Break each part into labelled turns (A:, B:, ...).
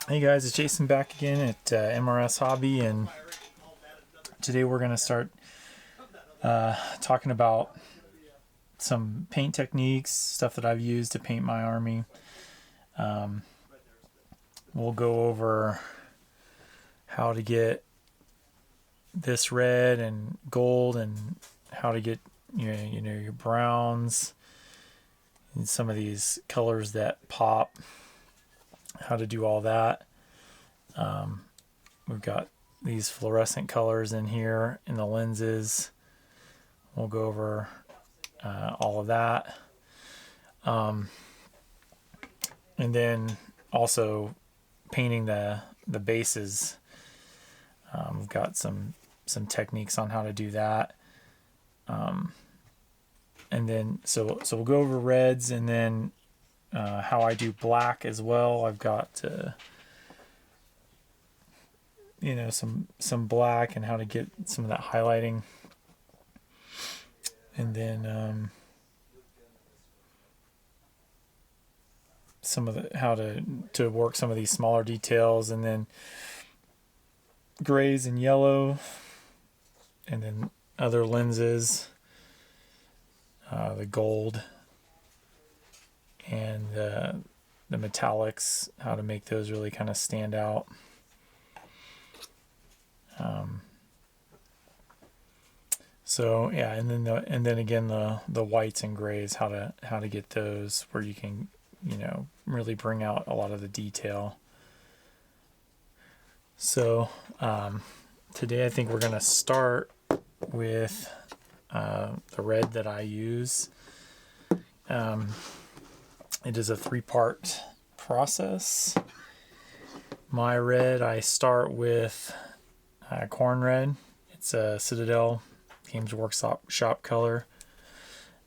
A: Hey guys, it's Jason back again at MRS Hobby, and today we're going to start talking about some paint techniques, stuff that I've used to paint my army. We'll go over how to get this red and gold, and how to get your browns and some of these colors that pop, how to do all that. We've got these fluorescent colors in here in the lenses. We'll go over all of that. And then also painting the bases. We've got some techniques on how to do that. And then so we'll go over reds, and then how I do black as well. I've got some black and how to get some of that highlighting, and then some of the how to work some of these smaller details, and then grays and yellow, and then other lenses, the gold and the metallics, how to make those really kind of stand out. So yeah, and then again the whites and grays, how to get those where you can really bring out a lot of the detail. So today I think we're gonna start with the red that I use. It is a 3-part process. My red, I start with corn red. It's a Citadel Games Workshop color,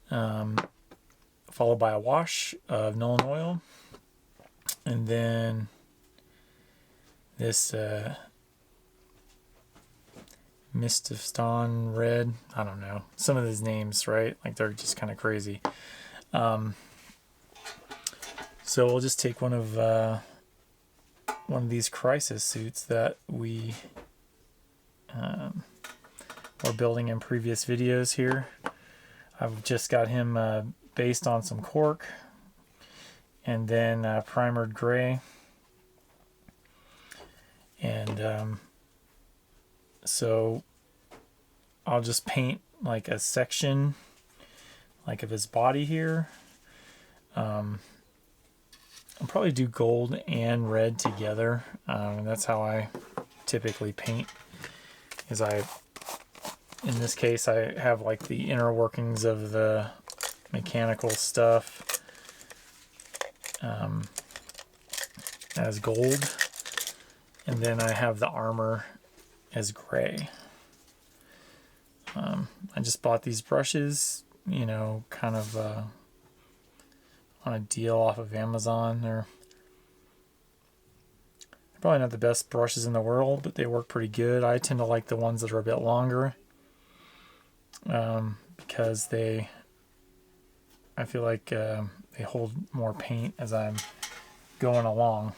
A: followed by a wash of Nuln Oil, and then this Mist of Ston red. I don't know some of these names, right? Like, they're just kind of crazy. So we'll just take one of these crisis suits that we were building in previous videos here. I've just got him based on some cork, and then primered gray, and so I'll just paint like a section like of his body here. I'll probably do gold and red together. And that's how I typically paint. In this case, I have like the inner workings of the mechanical stuff as gold, and then I have the armor as gray. I just bought these brushes, kind of on a deal off of Amazon. They're probably not the best brushes in the world, but they work pretty good. I tend to like the ones that are a bit longer, because I feel like they hold more paint as I'm going along.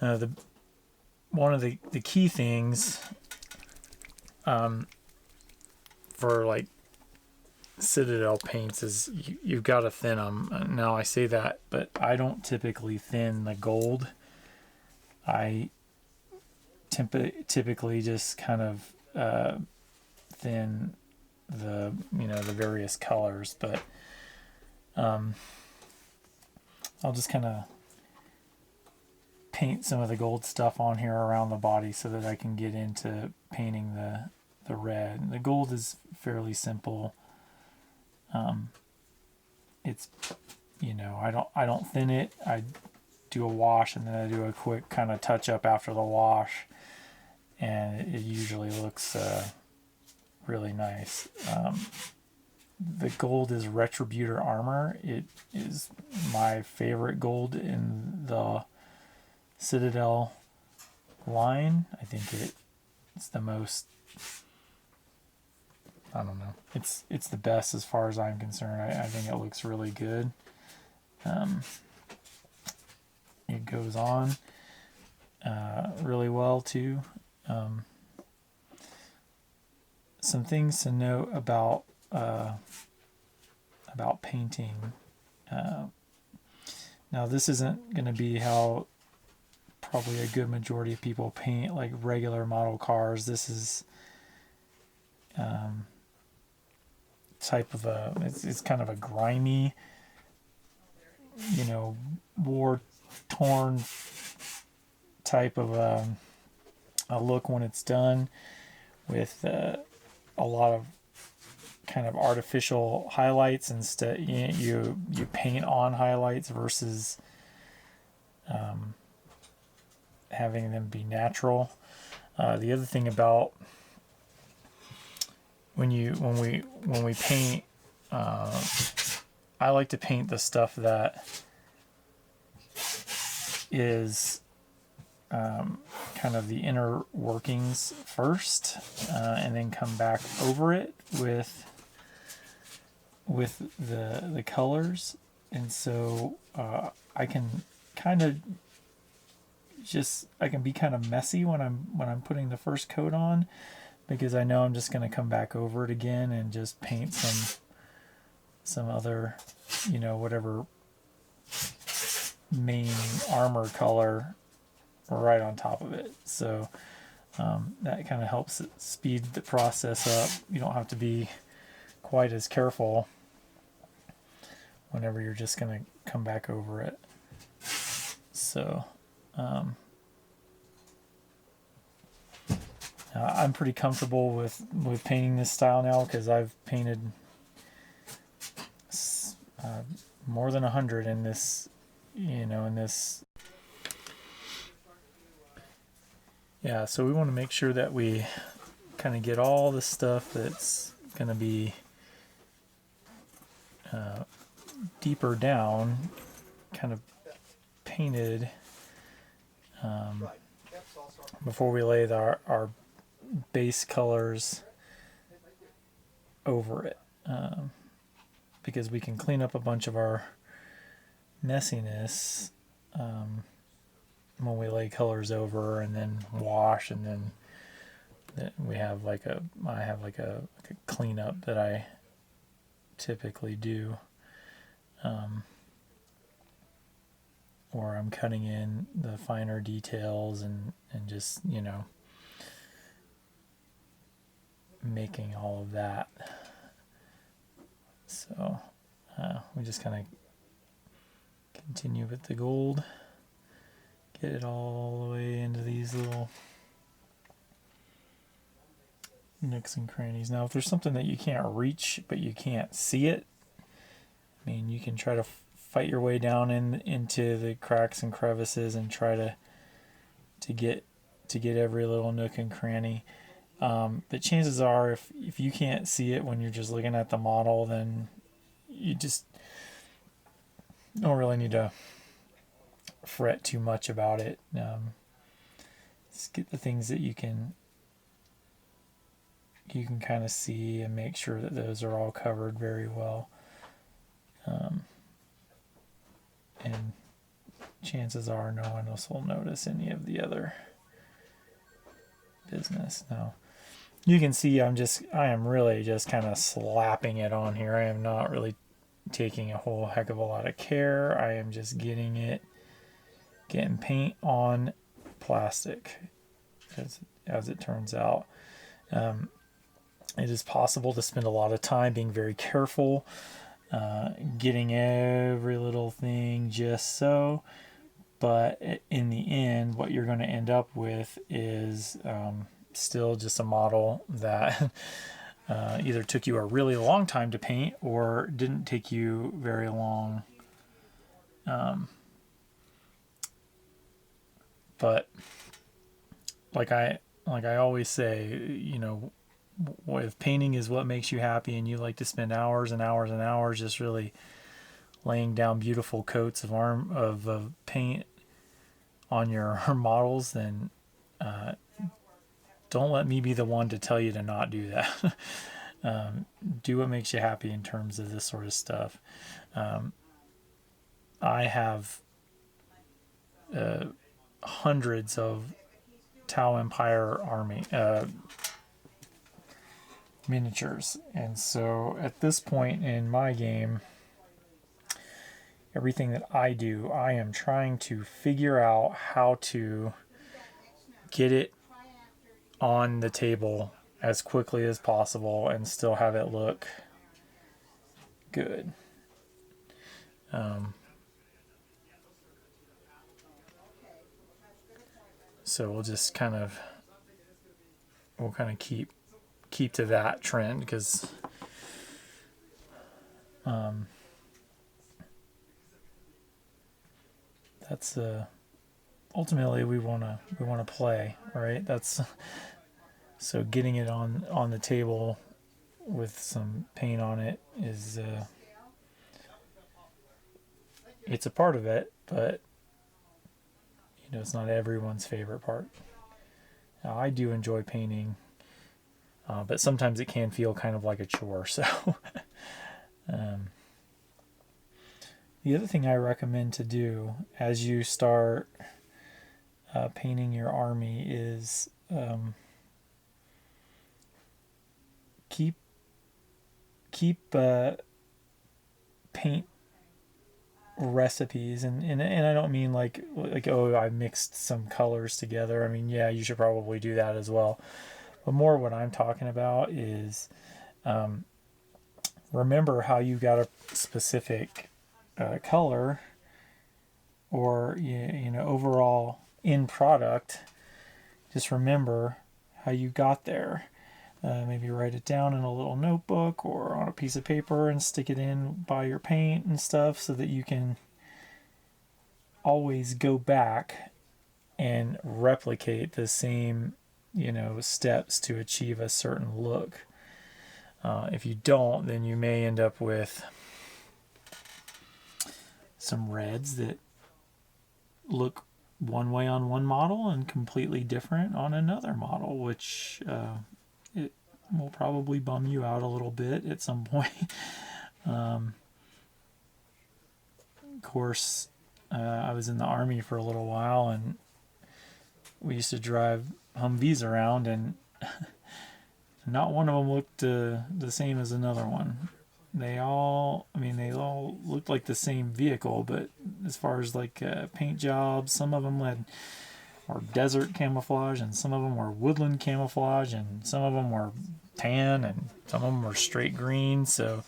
A: One of the key things for like Citadel paints is you've got to thin them. Now I say that, but I don't typically thin the gold. I typically just kind of thin the the various colors, but I'll just kind of paint some of the gold stuff on here around the body so that I can get into painting the red. The gold is fairly simple. It's I don't thin it. I do a wash, and then I do a quick kind of touch up after the wash, and it usually looks really nice. The gold is Retributor armor. It is my favorite gold in the Citadel line. I think it's the most, I don't know, it's the best as far as I'm concerned. I think it looks really good. It goes on. really well too. Some things to note about painting. Now this isn't going to be how probably a good majority of people paint like regular model cars. This is type of it's kind of a grimy, war torn type of a look when it's done, with a lot of kind of artificial highlights. Instead, you paint on highlights versus having them be natural. The other thing about when we paint, I like to paint the stuff that is kind of the inner workings first, and then come back over it with the colors. And so I can be kind of messy when I'm putting the first coat on, because I know I'm just going to come back over it again and just paint some other, whatever main armor color right on top of it. So that kind of helps it speed the process up. You don't have to be quite as careful whenever you're just going to come back over it. So I'm pretty comfortable with painting this style now, because I've painted more than 100 in this, in this. Yeah, so we want to make sure that we kind of get all the stuff that's going to be deeper down kind of painted before we lay our base colors over it, because we can clean up a bunch of our messiness when we lay colors over and then wash, and then we have I have a cleanup that I typically do, or I'm cutting in the finer details and just making all of that. So we just kind of continue with the gold, get it all the way into these little nooks and crannies. Now, if there's something that you can't reach but you can't see it, I mean, you can try to fight your way down into the cracks and crevices and try to get every little nook and cranny. But chances are, if you can't see it when you're just looking at the model, then you just don't really need to fret too much about it. Just get the things that you can kind of see and make sure that those are all covered very well. And chances are no one else will notice any of the other business. Now, you can see I am really just kind of slapping it on here. I am not really taking a whole heck of a lot of care. I am just getting paint on plastic, as it turns out. It is possible to spend a lot of time being very careful, getting every little thing just so, but in the end, what you're going to end up with is still just a model that either took you a really long time to paint or didn't take you very long. But like I always say, if painting is what makes you happy and you like to spend hours and hours and hours just really laying down beautiful coats of paint on your models, then don't let me be the one to tell you to not do that. Do what makes you happy in terms of this sort of stuff. I have hundreds of T'au Empire army miniatures. And so at this point in my game, everything that I do, I am trying to figure out how to get it on the table as quickly as possible and still have it look good. So we'll just kind of keep to that trend, because that's ultimately we want to play, right? That's so getting it on the table with some paint on it is it's a part of it, but it's not everyone's favorite part. Now, I do enjoy painting, but sometimes it can feel kind of like a chore. So the other thing I recommend to do as you start painting your army is keep paint recipes, and I don't mean like oh, I mixed some colors together. I mean, yeah, you should probably do that as well, but more what I'm talking about is remember how you got a specific color or overall in product. Just remember how you got there. Maybe write it down in a little notebook or on a piece of paper and stick it in by your paint and stuff, so that you can always go back and replicate the same steps to achieve a certain look. If you don't, then you may end up with some reds that look one way on one model and completely different on another model, which it will probably bum you out a little bit at some point. Of course, I was in the Army for a little while, and we used to drive Humvees around, and not one of them looked the same as another one. They all looked like the same vehicle, but as far as like paint jobs, some of them were desert camouflage, and some of them were woodland camouflage, and some of them were tan, and some of them were straight green. So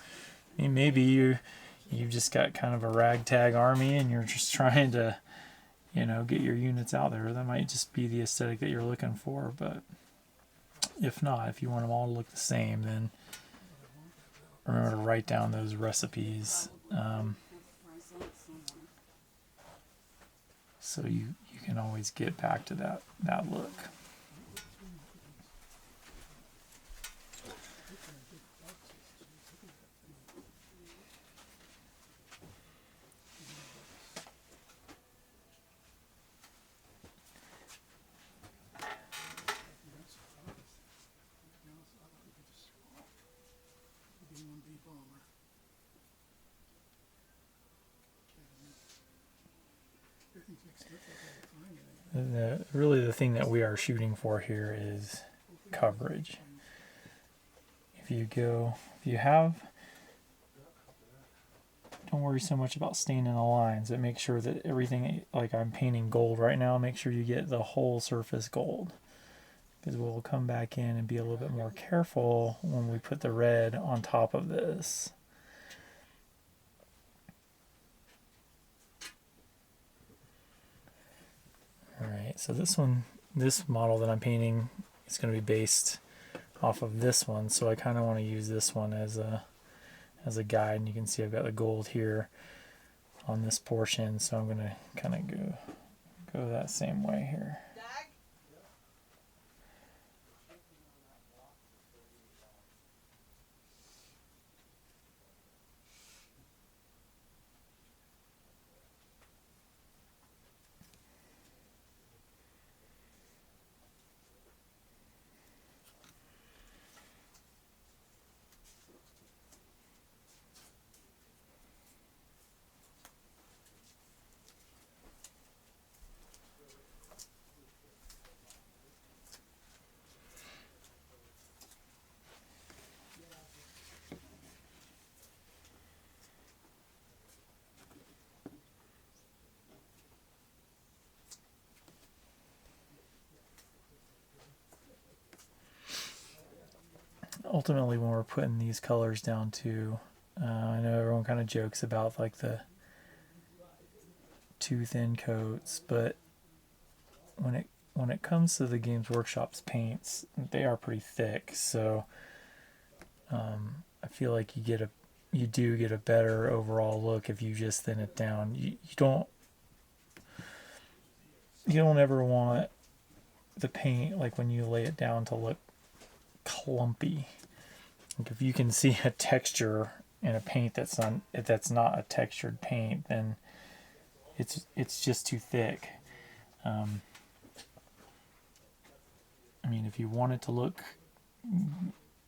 A: maybe you've just got kind of a ragtag army, and you're just trying to get your units out there. That might just be the aesthetic that you're looking for. But if not, if you want them all to look the same, then remember to write down those recipes, so you can always get back to that look. Really the thing that we are shooting for here is coverage. Don't worry so much about staining the lines, but make sure that everything, like I'm painting gold right now, make sure you get the whole surface gold, because we'll come back in and be a little bit more careful when we put the red on top of this. Alright, so this model that I'm painting is going to be based off of this one, so I kind of want to use this one as a guide, and you can see I've got the gold here on this portion, so I'm going to kind of go that same way here. ultimately when we're putting these colors down too, I know everyone kind of jokes about like the too thin coats, but when it comes to the Games Workshop's paints, they are pretty thick. So I feel like you do get a better overall look if you just thin it down. You don't ever want the paint, like when you lay it down, to look clumpy. Like if you can see a texture in a paint that's not a textured paint, then it's just too thick. I mean, if you want it to look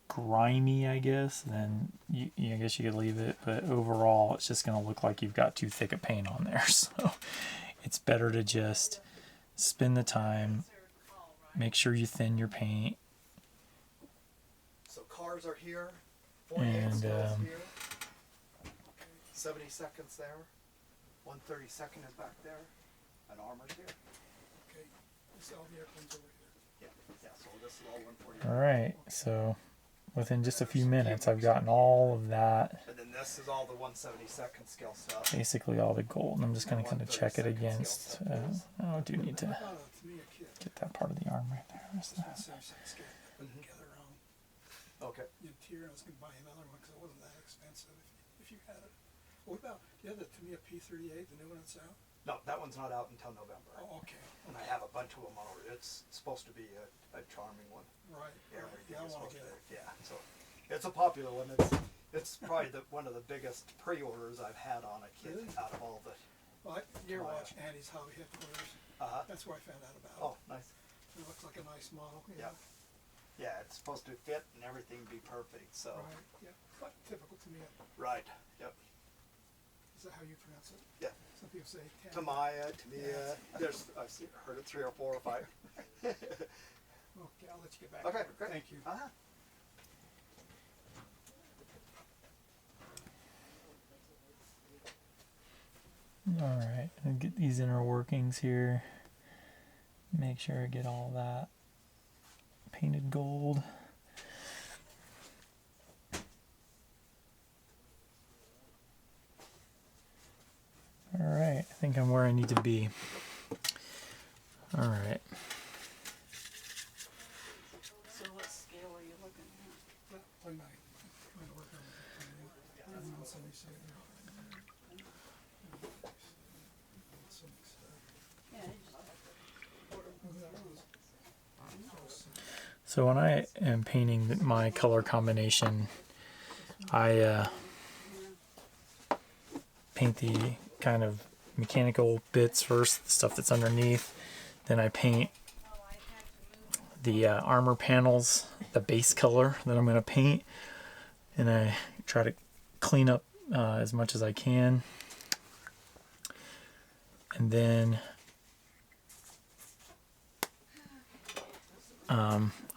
A: grimy, I guess, then I guess you could leave it. But overall, it's just going to look like you've got too thick a paint on there. So it's better to just spend the time, make sure you thin your paint.
B: So cars are here, 48 skills here, 70 seconds there, 132nd is back there, and armor's here.
C: Okay, this all the airplanes over here.
B: Yeah, so this is all 148.
A: All right, so within just a few minutes, I've gotten all of that.
B: And then this is all the 172nd skill stuff.
A: Basically all the gold. And I'm just going to kind of check it against. I do need to get that part of the arm right there. Where's that?
C: Together around
B: Okay.
C: the interior. I was going to buy another one because it wasn't that expensive if you had it. What about the other Tamiya P38, the new one that's out?
B: No, that one's not out until November.
C: Oh, okay.
B: And I have a bunch of them already. It's supposed to be a charming one.
C: Right.
B: Everything
C: Yeah, I
B: is
C: want
B: supposed
C: to
B: to
C: get it.
B: Yeah, so it's a popular one. It's probably one of the biggest pre-orders I've had on a kit
C: Really?
B: out of all the.
C: Well, you ever watch Andy's Hobby Headquarters? That's where I found out about it.
B: Oh, nice.
C: It looks like a nice model.
B: Yeah. Yeah, it's supposed to fit and everything be perfect. So.
C: Right. Yeah. But typical Tamiya.
B: Right. Yep.
C: Is that how you pronounce it?
B: Yeah.
C: Some people say
B: Tamiya, Tamiya. I've heard it 3 or 4 or 5.
C: Okay, I'll let you get back.
B: Okay,
C: to it.
B: great.
C: Thank you.
A: All right, I'll get these inner workings here. Make sure I get all that painted gold. All right, I think I'm where I need to be. All right.
D: So what scale are you looking at?
C: Well, when I work on it, I'm on 77.
D: Yeah,
A: So when I am painting my color combination, I paint the kind of mechanical bits first, the stuff that's underneath. Then I paint the armor panels, the base color that I'm going to paint, and I try to clean up as much as I can. And then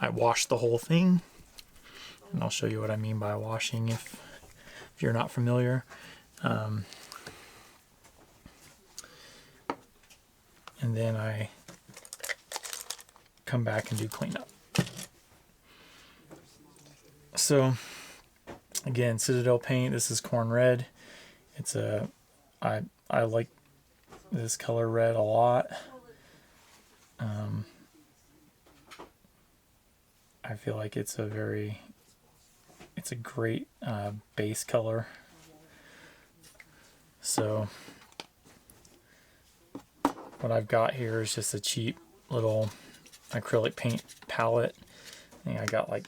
A: I wash the whole thing, and I'll show you what I mean by washing if you're not familiar. And then I come back and do cleanup. So again, Citadel paint. This is corn red. It's I like this color red a lot. I feel like it's a great base color. So what I've got here is just a cheap little acrylic paint palette. I think I got like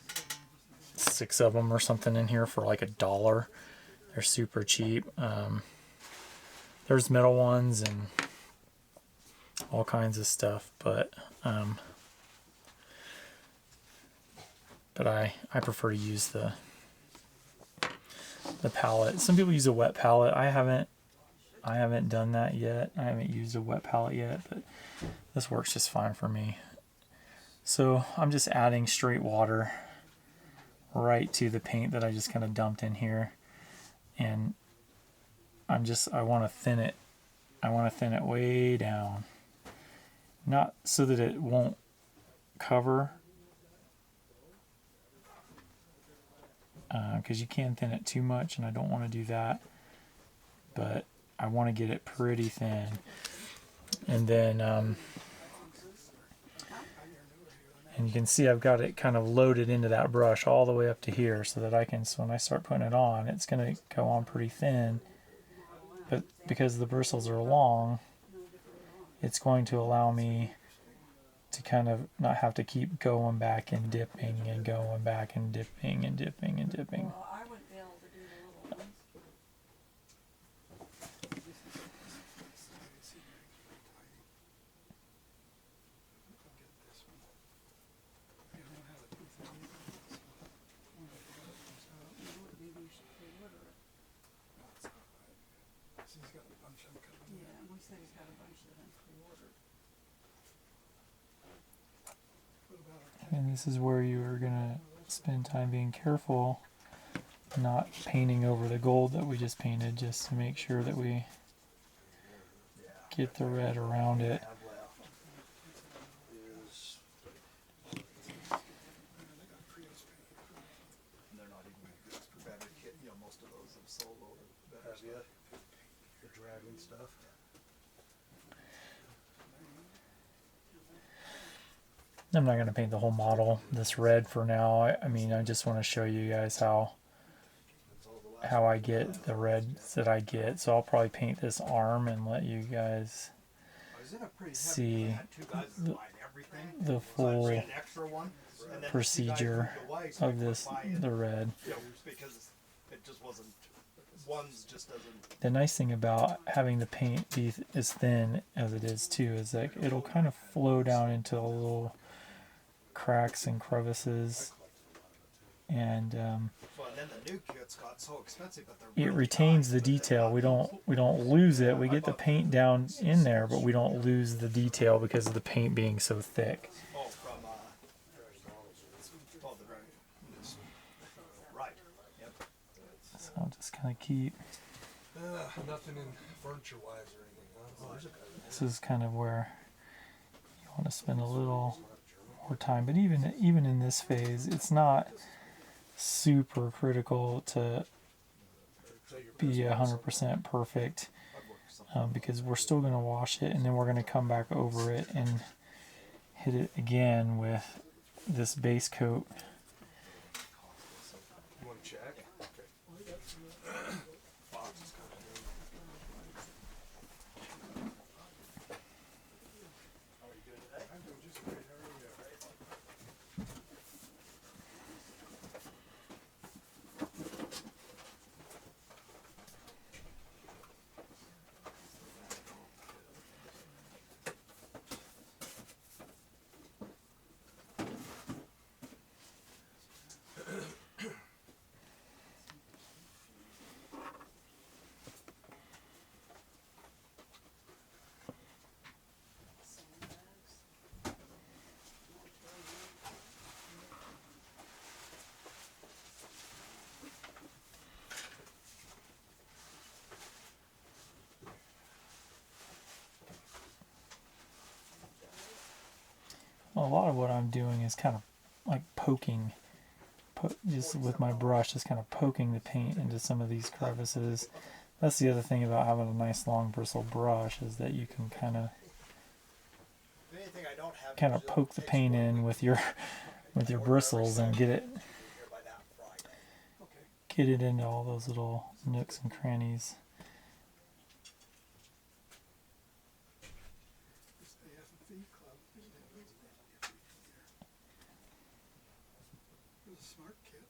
A: 6 of them or something in here for like $1. They're super cheap. There's metal ones and all kinds of stuff, but I prefer to use the palette. Some people use a wet palette. I haven't done that yet. I haven't used a wet palette yet, but this works just fine for me. So I'm just adding straight water right to the paint that I just kind of dumped in here, and I want to thin it. I want to thin it way down, not so that it won't cover, because you can thin it too much, and I don't want to do that. But I want to get it pretty thin. And then, and you can see I've got it kind of loaded into that brush all the way up to here so that I can, so when I start putting it on, it's going to go on pretty thin. But because the bristles are long, it's going to allow me to kind of not have to keep going back and dipping and going back and dipping and dipping and dipping.
D: Well, I wouldn't be able to do the little ones. Maybe you should pre-order it.
C: He's got a bunch of them coming in.
D: Yeah, and we said he's got a bunch of them pre-ordered.
C: What about our
A: And this is where you are going to spend time being careful, not painting over the gold that we just painted, just to make sure that we get the red around it.
B: Have left is, and they're not even good for better kit. You know, most of those have sold over better stuff. The dragon stuff.
A: I'm not going to paint the whole model this red for now. I mean, I just want to show you guys how I get the reds that I get. So I'll probably paint this arm and let you guys
B: I was in a pretty heavy,
A: see
B: I had two guys that buying everything.
A: the
B: So I
A: full
B: bring an extra one, and then the two guys
A: procedure
B: moved away, so I
A: of
B: quit
A: this,
B: buying,
A: the red.
B: you know, because it just wasn't. One's just doesn't.
A: The nice thing about having the paint be as thin as it is too is that it'll kind of flow down into a little cracks and crevices, and
B: Well, and then the new kits got so expensive, but they're
A: it
B: really
A: retains
B: nice,
A: the
B: but
A: detail.
B: they're
A: We
B: not-
A: don't lose it. We get the paint down in there, but we don't lose the detail because of the paint being so thick.
B: Oh, from oh, the dragon. Right. Yep.
A: So I'll just kind of keep.
E: Nothing in furniture-wise or anything, huh?
A: This is kind of where you want to spend a little more time. But even in this phase, it's not super critical to be 100% perfect, because we're still going to wash it and then we're going to come back over it and hit it again with this base coat.
E: You want to check?
A: A lot of what I'm doing is kind of like poking, just with my brush, just kind of poking the paint into some of these crevices. That's the other thing about having a nice long bristle brush, is that you can kind of
B: Anything I don't have.
A: kind of poke the paint in with your bristles and get it into all those little nooks and crannies.
C: This AFV club, it was a smart kid.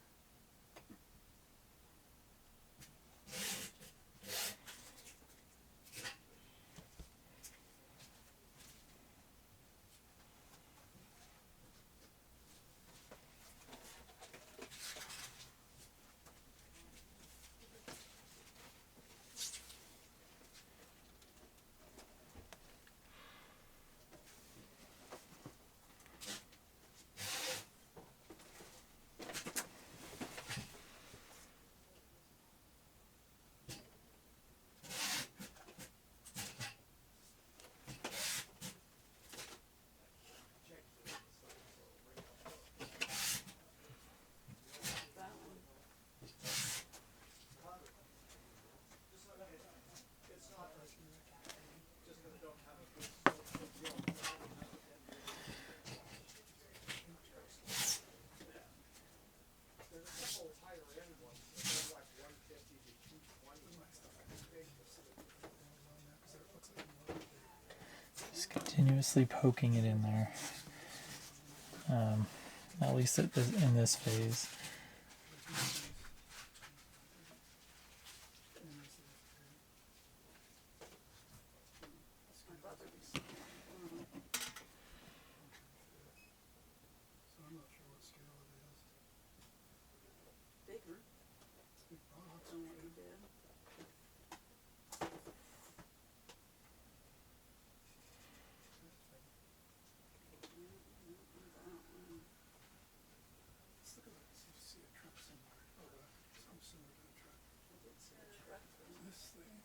A: continuously poking it in there. At least in this phase.
C: So I'm not sure what scale it is.
D: Bigger
C: It's a big box.
D: than what you did.
C: Let's look at it, see if you see a truck somewhere, or some similar to a truck.
D: I did see a truck thing.
C: This thing.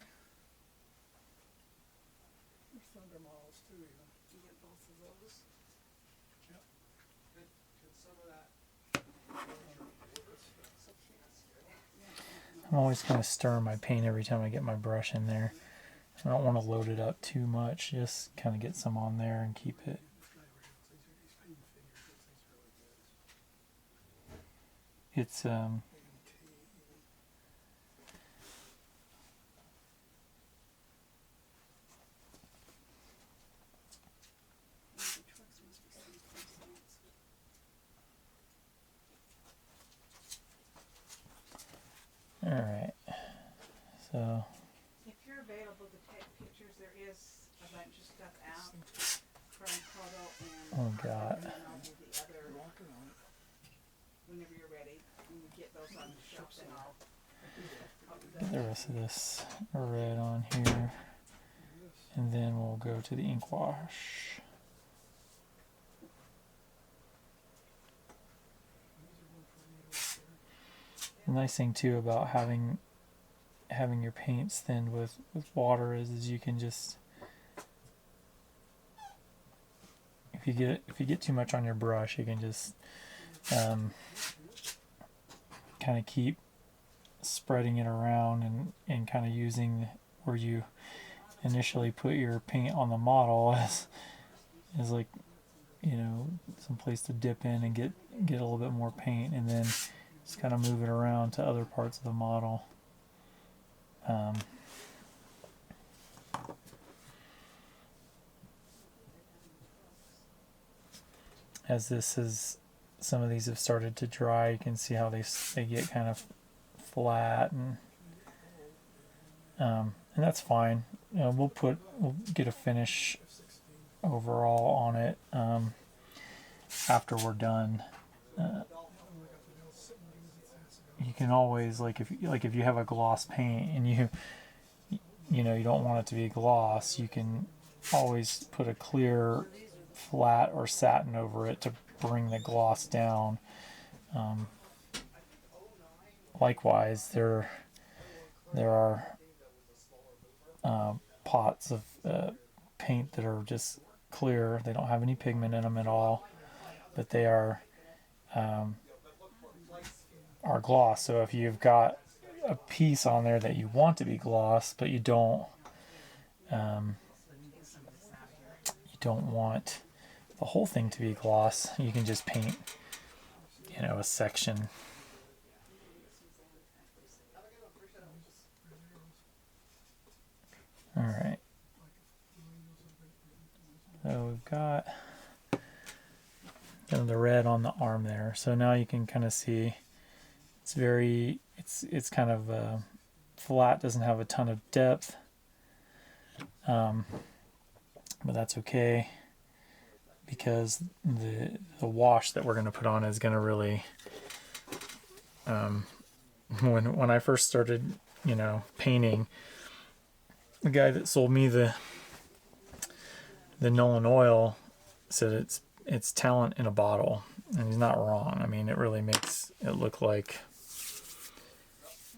C: There's Thunder models too, even.
D: You get both of those.
C: Yep.
E: Could some of that
D: So
A: I'm always kind of stirring my paint every time I get my brush in there. I don't want to load it up too much, just kind of get some on there and keep it.
C: This guy over here, he's painting figures. These really good.
A: It's
C: AMT.
D: the trucks must be someplace else.
A: all right. So
F: If you're available to take pictures, there is a bunch of stuff out from Toto and.
A: Oh, God.
F: And then I'll do the other,
C: Walking on it.
F: whenever you're ready, when we get those on the shelf, then I'll do
A: get the rest of this red on here, and then we'll go to the ink wash. The nice thing too about having your paints thinned with water is you can just, if you get too much on your brush, you can just kind of keep spreading it around and kind of using where you initially put your paint on the model as like, you know, some place to dip in and get a little bit more paint, and then just kind of move it around to other parts of the model. As some of these have started to dry, you can see how they get kind of flat, and that's fine. You know, we'll get a finish overall on it after we're done. You can always, like if you have a gloss paint and you don't want it to be gloss, you can always put a clear flat or satin over it to bring the gloss down. Likewise, there are pots of paint that are just clear. They don't have any pigment in them at all, but they are gloss. So if you've got a piece on there that you want to be gloss, but you don't want the whole thing to be gloss, you can just paint, a section. All right. So we've got kind of the red on the arm there. So now you can kind of see it's kind of flat, doesn't have a ton of depth, but that's okay because the wash that we're going to put on is going to really, when I first started, painting, the guy that sold me the Nolan oil said it's talent in a bottle, and he's not wrong. I mean, it really makes it look like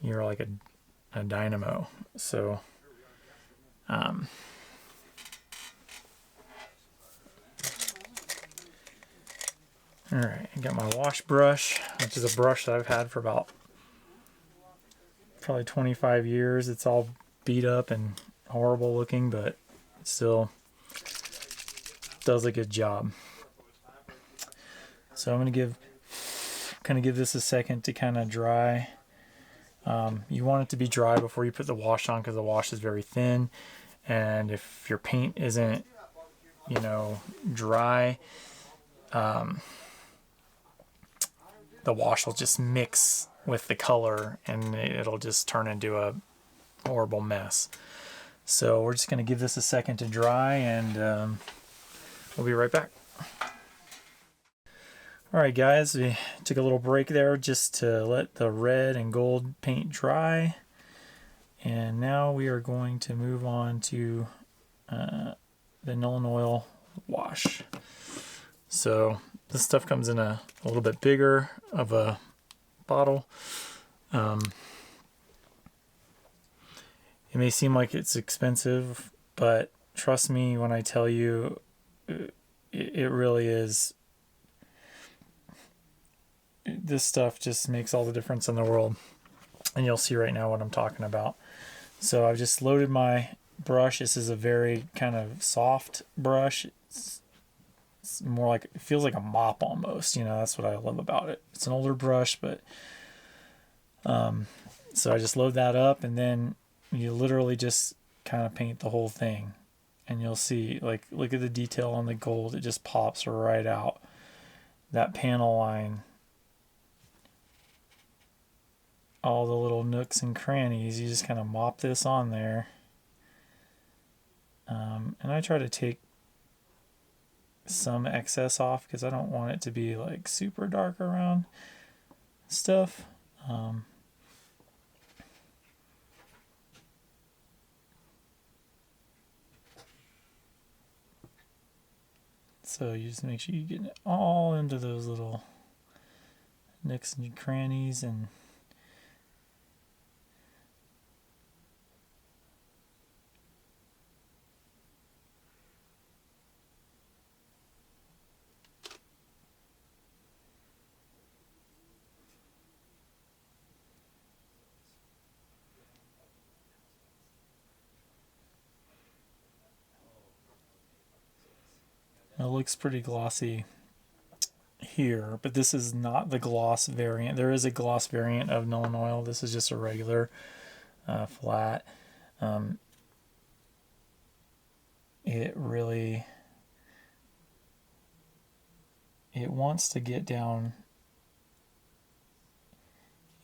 A: you're like a dynamo. So all right, I got my wash brush, which is a brush that I've had for about probably 25 years. It's all beat up and horrible looking, but it still does a good job. So I'm going to give this a second to kind of dry. You want it to be dry before you put the wash on because the wash is very thin, and if your paint isn't you know, dry, the wash will just mix with the color and it'll just turn into a horrible mess. So we're just going to give this a second to dry, and we'll be right back. Alright guys, we took a little break there just to let the red and gold paint dry, and now we are going to move on to the Nuln Oil wash. So this stuff comes in a little bit bigger of a bottle. It may seem like it's expensive, but trust me when I tell you it really is. This stuff just makes all the difference in the world, and you'll see right now what I'm talking about. So I've just loaded my brush. This is a very kind of soft brush. It's more like, it feels like a mop almost, you know. That's what I love about it. It's an older brush, but so I just load that up, and then you literally just kind of paint the whole thing, and you'll see, like, look at the detail on the gold. It just pops right out. That panel line, all the little nooks and crannies, you just kind of mop this on there. And I try to take some excess off because I don't want it to be like super dark around stuff. So you just make sure you get it all into those little nooks and crannies, and it looks pretty glossy here, but this is not the gloss variant. There is a gloss variant of Nuln Oil. This is just a regular flat. It really, it wants to get down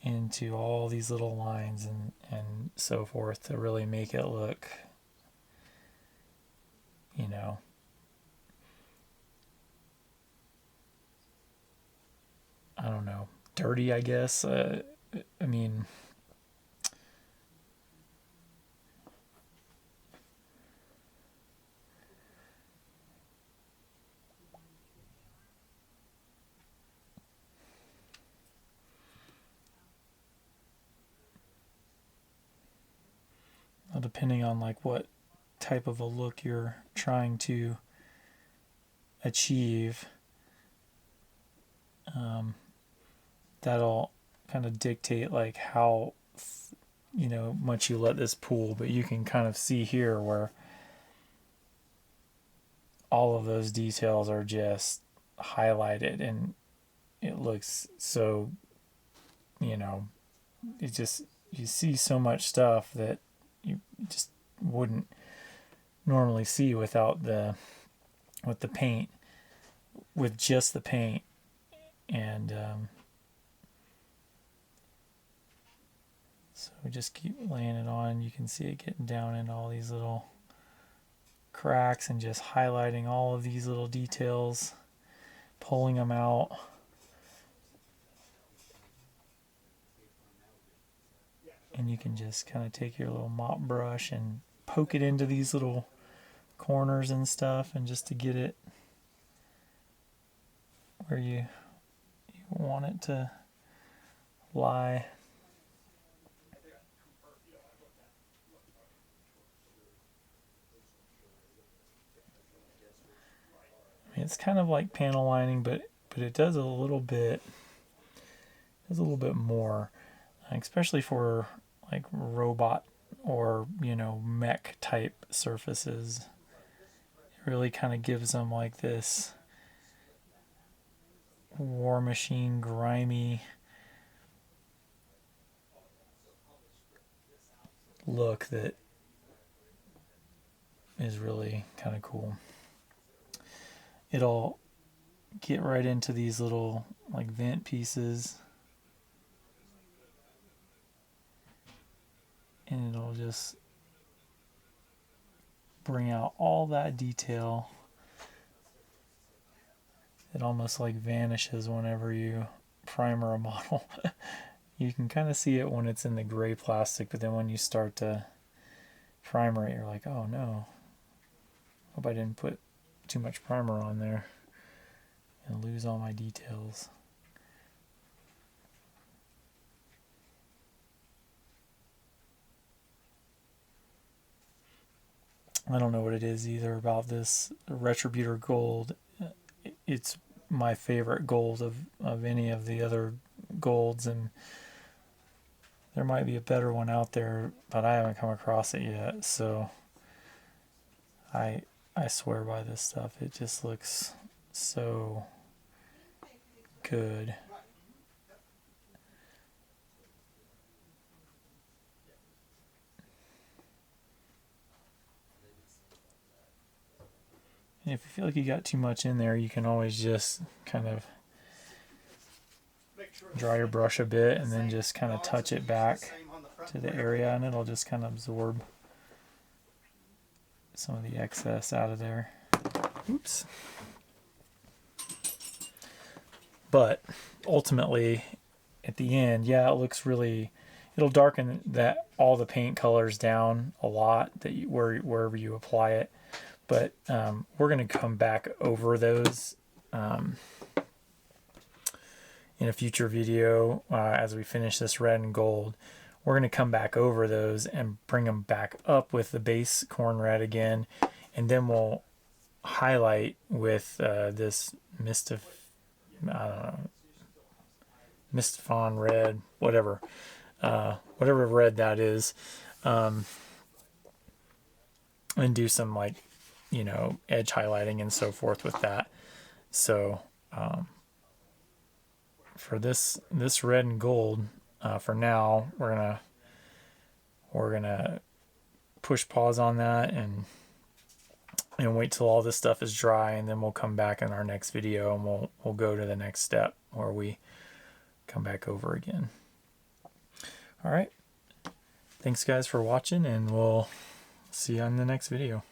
A: into all these little lines and so forth to really make it look, you know, I don't know, dirty, I guess. I mean, depending on like what type of a look you're trying to achieve, that'll kind of dictate like how, you know, much you let this pool. But you can kind of see here where all of those details are just highlighted, and it looks so, you know, it just, you see so much stuff that you just wouldn't normally see without the, with the paint, with just the paint. And so we just keep laying it on. You can see it getting down into all these little cracks and just highlighting all of these little details, pulling them out. And you can just kind of take your little mop brush and poke it into these little corners and stuff, and just to get it where you want it to lie. I mean, it's kind of like panel lining, but it does a little bit more, especially for like robot or, you know, mech type surfaces. It really kind of gives them like this war machine, grimy look that is really kind of cool. it'll get right into these little like vent pieces, and it'll just bring out all that detail. It almost like vanishes whenever you primer a model. You can kind of see it when it's in the gray plastic, but then when you start to primer it, you're like, oh no, hope I didn't put too much primer on there and lose all my details. I don't know what it is either about this Retributor Gold. It's my favorite gold of any of the other golds, and there might be a better one out there, but I haven't come across it yet. So I swear by this stuff. It just looks so good. And if you feel like you got too much in there, you can always just kind of dry your brush a bit and then just kind of touch it back to the area, and it'll just kind of absorb some of the excess out of there. Oops. But ultimately, at the end, yeah, it looks really, it'll darken that all the paint colors down a lot that you, wherever you apply it. But we're going to come back over those in a future video as we finish this red and gold. We're going to come back over those and bring them back up with the base corn red again, and then we'll highlight with this Mistafon red, whatever red that is, and do some like, you know, edge highlighting and so forth with that. So for this red and gold, for now we're gonna push pause on that and wait till all this stuff is dry, and then we'll come back in our next video and we'll go to the next step where we come back over again. All right, thanks guys for watching, and we'll see you on the next video.